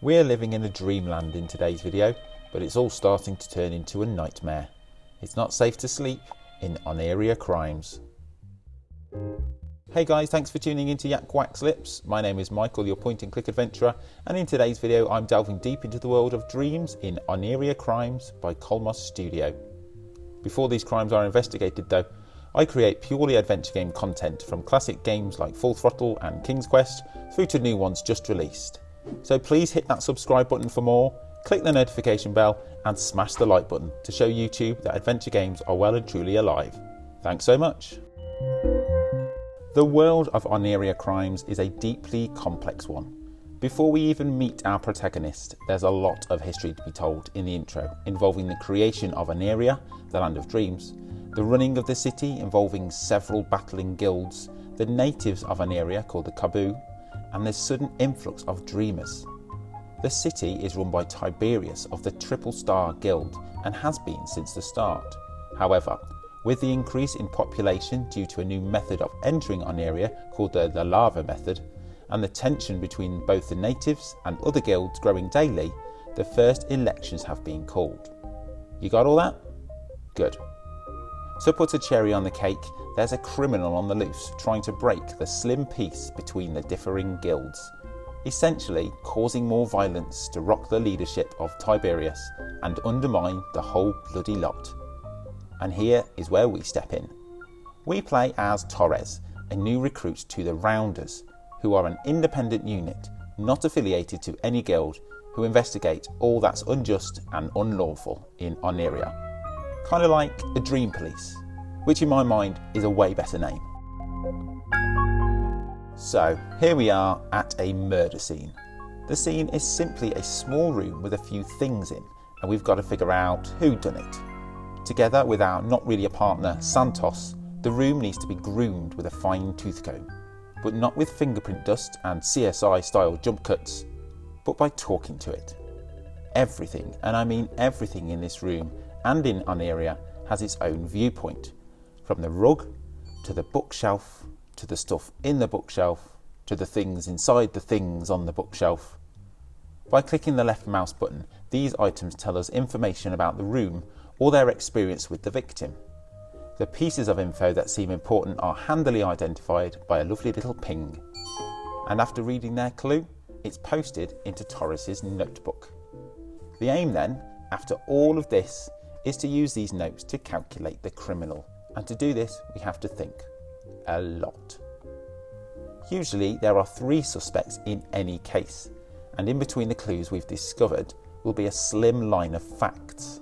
We're living in a dreamland in today's video, but it's all starting to turn into a nightmare. It's not safe to sleep in Oniria Crimes. Hey guys, thanks for tuning into YakWaxLips. My name is Michael, your point and click adventurer, and in today's video I'm delving deep into the world of dreams in Oniria Crimes by Colmos Studio. Before these crimes are investigated though, I create purely adventure game content from classic games like Full Throttle and King's Quest through to new ones just released. So please hit that subscribe button for more, click the notification bell and smash the like button to show YouTube that adventure games are well and truly alive. Thanks so much. The world of Oniria Crimes is a deeply complex one. Before we even meet our protagonist, there's a lot of history to be told in the intro, involving the creation of Onaria, the land of dreams, the running of the city involving several battling guilds, the natives of Onaria called the Kabu, and the sudden influx of dreamers. The city is run by Tiberius of the Triple Star Guild and has been since the start. However, with the increase in population due to a new method of entering Onaria called the lava method, and the tension between both the natives and other guilds growing daily, the first elections have been called. You got all that? Good. So put a cherry on the cake, there's a criminal on the loose trying to break the slim peace between the differing guilds, essentially causing more violence to rock the leadership of Tiberius and undermine the whole bloody lot. And here is where we step in. We play as Torres, a new recruit to the Rounders, who are an independent unit, not affiliated to any guild, who investigate all that's unjust and unlawful in Onaria. Kind of like a dream police, which in my mind is a way better name. So here we are at a murder scene. The scene is simply a small room with a few things in, and we've got to figure out who done it. Together with our not really a partner Santos, the room needs to be groomed with a fine tooth comb, but not with fingerprint dust and CSI style jump cuts, but by talking to it. Everything, and I mean everything in this room and in Onaria has its own viewpoint, from the rug to the bookshelf to the stuff in the bookshelf to the things inside the things on the bookshelf. By clicking the left mouse button, these items tell us information about the room or their experience with the victim. The pieces of info that seem important are handily identified by a lovely little ping, and after reading their clue, it's posted into Torres's notebook. The aim then, after all of this, is to use these notes to calculate the criminal, and to do this we have to think a lot. Usually there are 3 suspects in any case, and in between the clues we've discovered will be a slim line of facts.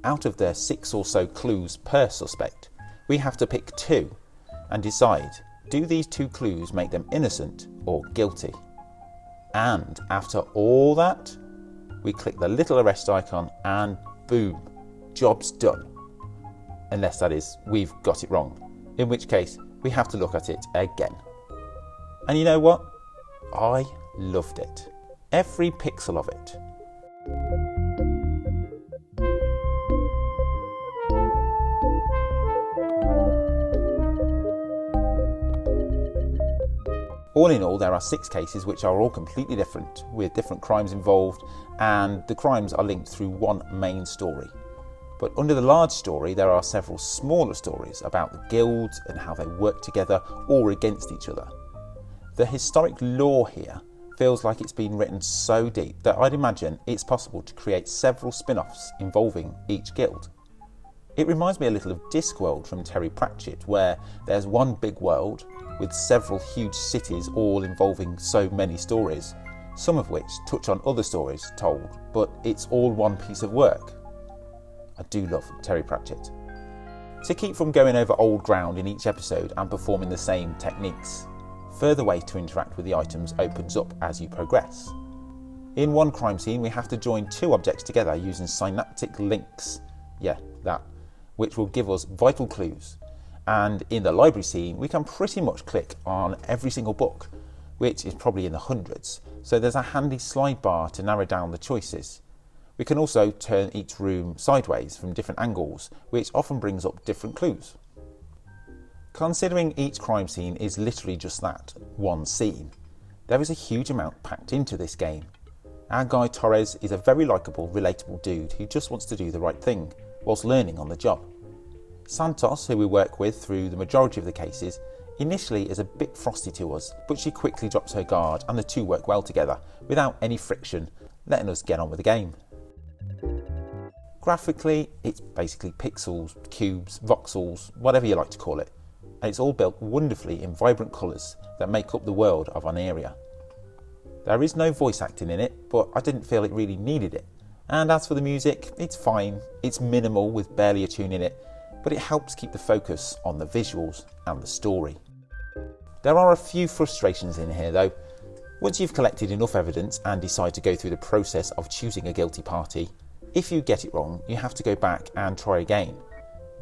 Out of the 6 or so clues per suspect, we have to pick 2 and decide, do these 2 clues make them innocent or guilty? And after all that, we click the little arrest icon and boom, job's done. Unless that is, we've got it wrong, in which case we have to look at it again. And you know what? I loved it. Every pixel of it. All in all, there are 6 cases which are all completely different, with different crimes involved, and the crimes are linked through one main story. But under the large story, there are several smaller stories about the guilds and how they work together or against each other. The historic lore here feels like it's been written so deep that I'd imagine it's possible to create several spin-offs involving each guild. It reminds me a little of Discworld from Terry Pratchett, where there's one big world with several huge cities all involving so many stories, some of which touch on other stories told, but it's all one piece of work. I do love Terry Pratchett. To keep from going over old ground in each episode and performing the same techniques, further ways to interact with the items opens up as you progress. In one crime scene we have to join 2 objects together using synaptic links, which will give us vital clues. And in the library scene we can pretty much click on every single book, which is probably in the hundreds, so there's a handy slide bar to narrow down the choices. We can also turn each room sideways from different angles, which often brings up different clues. Considering each crime scene is literally just that, one scene, there is a huge amount packed into this game. Our guy Torres is a very likeable, relatable dude who just wants to do the right thing, whilst learning on the job. Santos, who we work with through the majority of the cases, initially is a bit frosty to us, but she quickly drops her guard and the two work well together, without any friction, letting us get on with the game. Graphically, it's basically pixels, cubes, voxels, whatever you like to call it, and it's all built wonderfully in vibrant colours that make up the world of Onaria. There is no voice acting in it, but I didn't feel it really needed it. And as for the music, it's fine, it's minimal with barely a tune in it, but it helps keep the focus on the visuals and the story. There are a few frustrations in here though. Once you've collected enough evidence and decide to go through the process of choosing a guilty party, if you get it wrong, you have to go back and try again.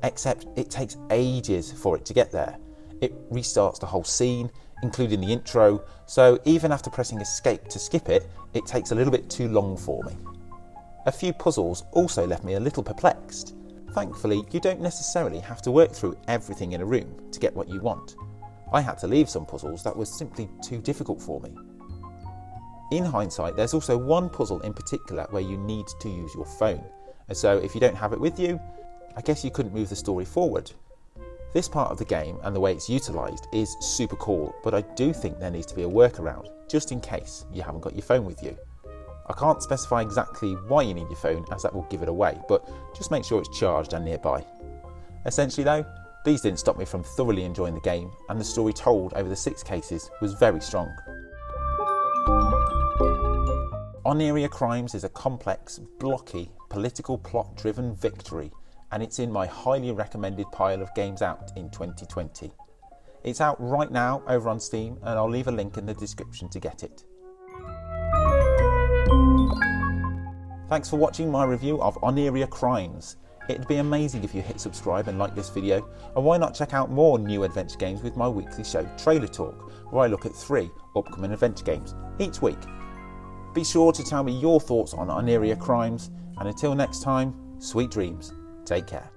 Except it takes ages for it to get there. It restarts the whole scene, including the intro, so even after pressing escape to skip it, it takes a little bit too long for me. A few puzzles also left me a little perplexed. Thankfully, you don't necessarily have to work through everything in a room to get what you want. I had to leave some puzzles that were simply too difficult for me. In hindsight, there's also one puzzle in particular where you need to use your phone, and so if you don't have it with you, I guess you couldn't move the story forward. This part of the game and the way it's utilised is super cool, but I do think there needs to be a workaround, just in case you haven't got your phone with you. I can't specify exactly why you need your phone, as that will give it away, but just make sure it's charged and nearby. Essentially though, these didn't stop me from thoroughly enjoying the game, and the story told over the 6 cases was very strong. Oniria Crimes is a complex, blocky, political plot-driven victory, and it's in my highly recommended pile of games out in 2020. It's out right now over on Steam, and I'll leave a link in the description to get it. Thanks for watching my review of Oniria Crimes. It'd be amazing if you hit subscribe and like this video, and why not check out more new adventure games with my weekly show Trailer Talk, where I look at 3 upcoming adventure games each week. Be sure to tell me your thoughts on Oniria Crimes, and until next time, sweet dreams. Take care.